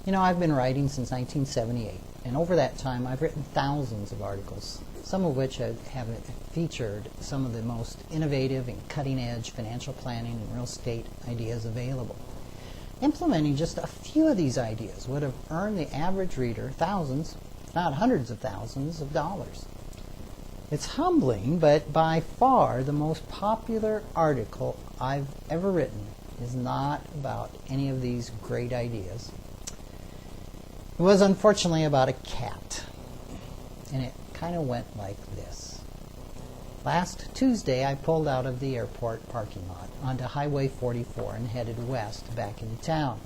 You know, I've been writing since 1978, and over that time I've written thousands of articles, some of which have featured some of the most innovative and cutting-edge financial planning and real estate ideas available. Implementing just a few of these ideas would have earned the average reader thousands, if not hundreds of thousands of dollars. It's humbling, but by far the most popular article I've ever written is not about any of these great ideas. It was unfortunately about a cat, and it kind of went like this. Last Tuesday, I pulled out of the airport parking lot onto Highway 44 and headed west back into town.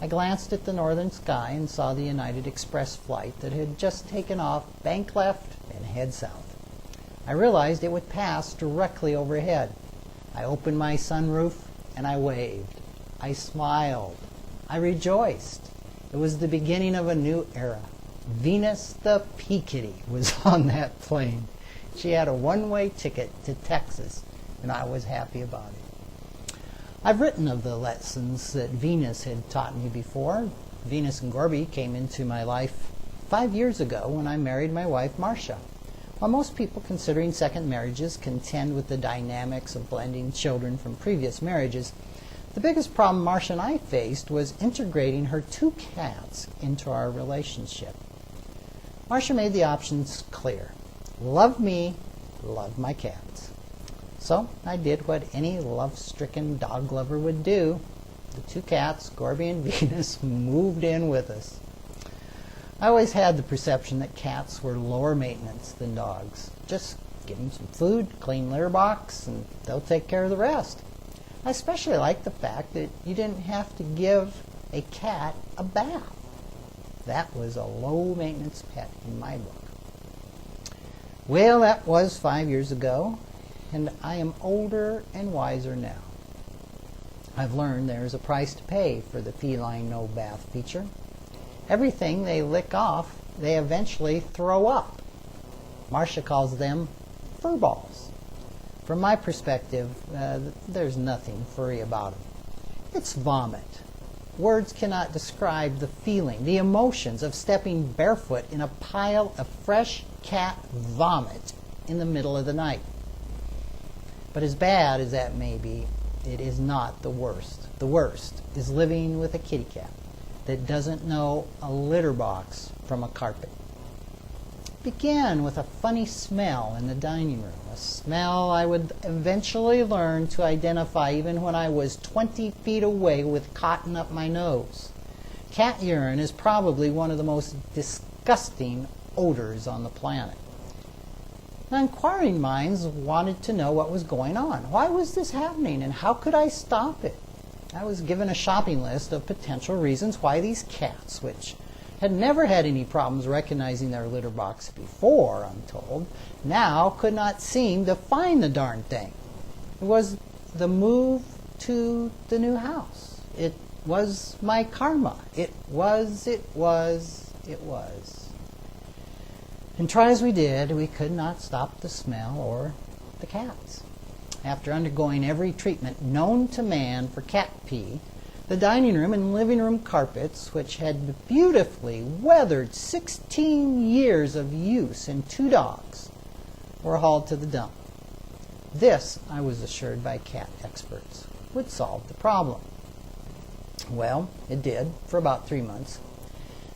I glanced at the northern sky and saw the United Express flight that had just taken off, bank left, and head south. I realized it would pass directly overhead. I opened my sunroof and I waved. I smiled. I rejoiced. It was the beginning of a new era. Venus the Peakity was on that plane. She had a one-way ticket to Texas, and I was happy about it. I've written of the lessons that Venus had taught me before. Venus and Gorby came into my life 5 years ago when I married my wife, Marcia. While most people considering second marriages contend with the dynamics of blending children from previous marriages, the biggest problem Marcia and I faced was integrating her 2 cats into our relationship. Marcia made the options clear. Love me, love my cats. So I did what any love-stricken dog lover would do. The 2 cats, Gorby and Venus, moved in with us. I always had the perception that cats were lower maintenance than dogs. Just give them some food, clean litter box, and they'll take care of the rest. I especially liked the fact that you didn't have to give a cat a bath. That was a low-maintenance pet in my book. Well, that was 5 years ago, and I am older and wiser now. I've learned there's a price to pay for the feline no-bath feature. Everything they lick off, they eventually throw up. Marcia calls them fur balls. From my perspective, there's nothing furry about them. It's vomit. Words cannot describe the feeling, the emotions of stepping barefoot in a pile of fresh cat vomit in the middle of the night. But as bad as that may be, it is not the worst. The worst is living with a kitty cat that doesn't know a litter box from a carpet. Began with a funny smell in the dining room, a smell I would eventually learn to identify even when I was 20 feet away with cotton up my nose. Cat urine is probably one of the most disgusting odors on the planet. Now, inquiring minds wanted to know what was going on. Why was this happening, and how could I stop it? I was given a shopping list of potential reasons why these cats, which had never had any problems recognizing their litter box before, I'm told, now could not seem to find the darn thing. It was the move to the new house. It was my karma. It was. And try as we did, we could not stop the smell or the cats. After undergoing every treatment known to man for cat pee, the dining room and living room carpets, which had beautifully weathered 16 years of use in 2 dogs, were hauled to the dump. This, I was assured by cat experts, would solve the problem. Well, it did for about 3 months.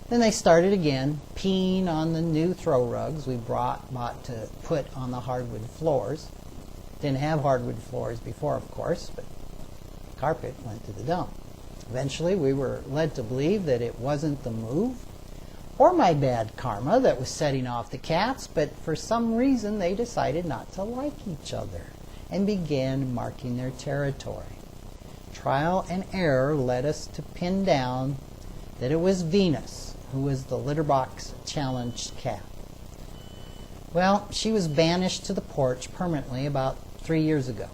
Then they started again, peeing on the new throw rugs we bought to put on the hardwood floors. Didn't have hardwood floors before, of course, but the carpet went to the dump. Eventually, we were led to believe that it wasn't the move or my bad karma that was setting off the cats, but for some reason they decided not to like each other and began marking their territory. Trial and error led us to pin down that it was Venus who was the litter box challenged cat. Well, she was banished to the porch permanently about 3 years ago,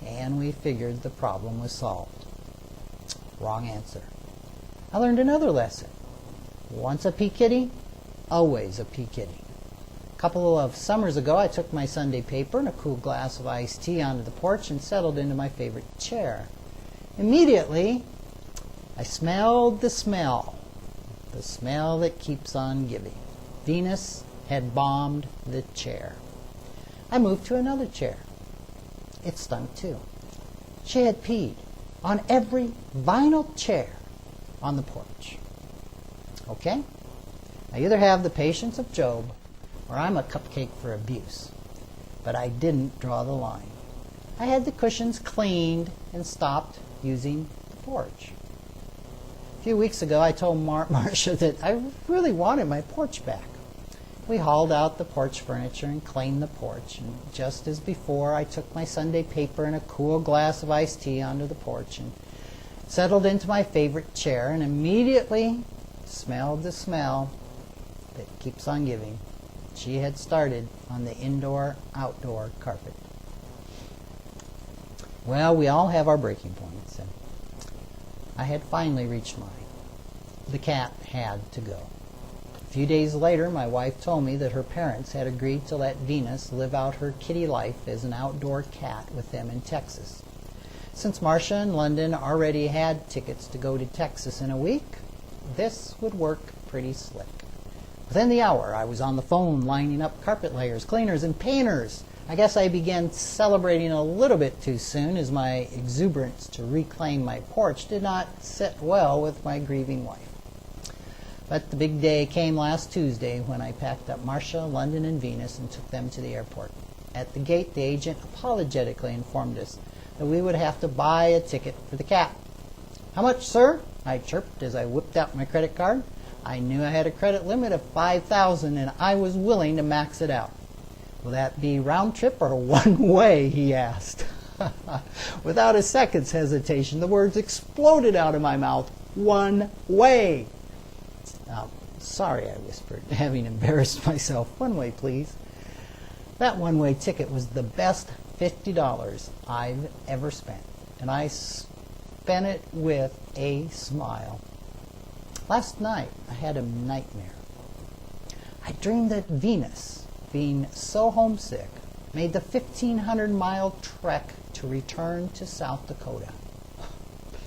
and we figured the problem was solved. Wrong answer. I learned another lesson. Once a pea kitty, always a pea kitty. A couple of summers ago, I took my Sunday paper and a cool glass of iced tea onto the porch and settled into my favorite chair. Immediately, I smelled the smell the smell that keeps on giving. Venus had bombed the chair. I moved to another chair. It stunk too. She had peed on every vinyl chair on the porch. Okay? I either have the patience of Job or I'm a cupcake for abuse. But I didn't draw the line. I had the cushions cleaned and stopped using the porch. A few weeks ago, I told Marcia that I really wanted my porch back. We hauled out the porch furniture and cleaned the porch. And just as before, I took my Sunday paper and a cool glass of iced tea onto the porch and settled into my favorite chair and immediately smelled the smell that keeps on giving. She had started on the indoor-outdoor carpet. Well, we all have our breaking points, and I had finally reached mine. The cat had to go. A few days later, my wife told me that her parents had agreed to let Venus live out her kitty life as an outdoor cat with them in Texas. Since Marcia and London already had tickets to go to Texas in a week, this would work pretty slick. Within the hour, I was on the phone lining up carpet layers, cleaners, and painters. I guess I began celebrating a little bit too soon, as my exuberance to reclaim my porch did not sit well with my grieving wife. But the big day came last Tuesday when I packed up Marcia, London, and Venus and took them to the airport. At the gate, the agent apologetically informed us that we would have to buy a ticket for the cat. "How much, sir?" I chirped as I whipped out my credit card. I knew I had a credit limit of $5,000 and I was willing to max it out. "Will that be round trip or one way?" he asked. Without a second's hesitation, the words exploded out of my mouth. "One way!" "Sorry," I whispered, having embarrassed myself. "One way, please." That one-way ticket was the best $50 I've ever spent, and I spent it with a smile. Last night, I had a nightmare. I dreamed that Venus, being so homesick, made the 1,500-mile trek to return to South Dakota.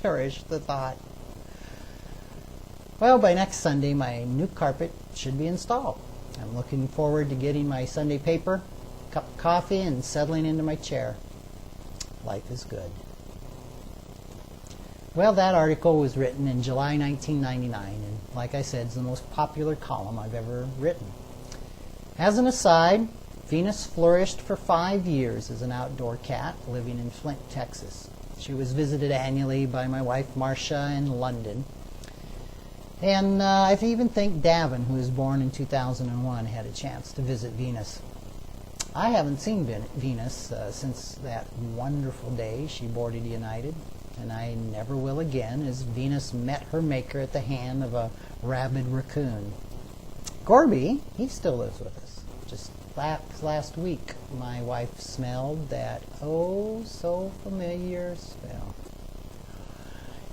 Perish the thought. Well, by next Sunday, my new carpet should be installed. I'm looking forward to getting my Sunday paper, cup of coffee, and settling into my chair. Life is good. Well, that article was written in July 1999, and like I said, it's the most popular column I've ever written. As an aside, Venus flourished for 5 years as an outdoor cat living in Flint, Texas. She was visited annually by my wife Marcia in London. And I even think Davin, who was born in 2001, had a chance to visit Venus. I haven't seen Venus since that wonderful day she boarded United, and I never will again, as Venus met her maker at the hand of a rabid raccoon. Gorby, he still lives with us. Just last week, my wife smelled that oh-so-familiar smell.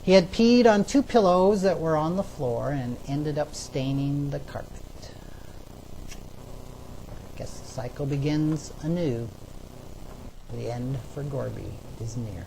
He had peed on 2 pillows that were on the floor and ended up staining the carpet. I guess the cycle begins anew. The end for Gorby is near.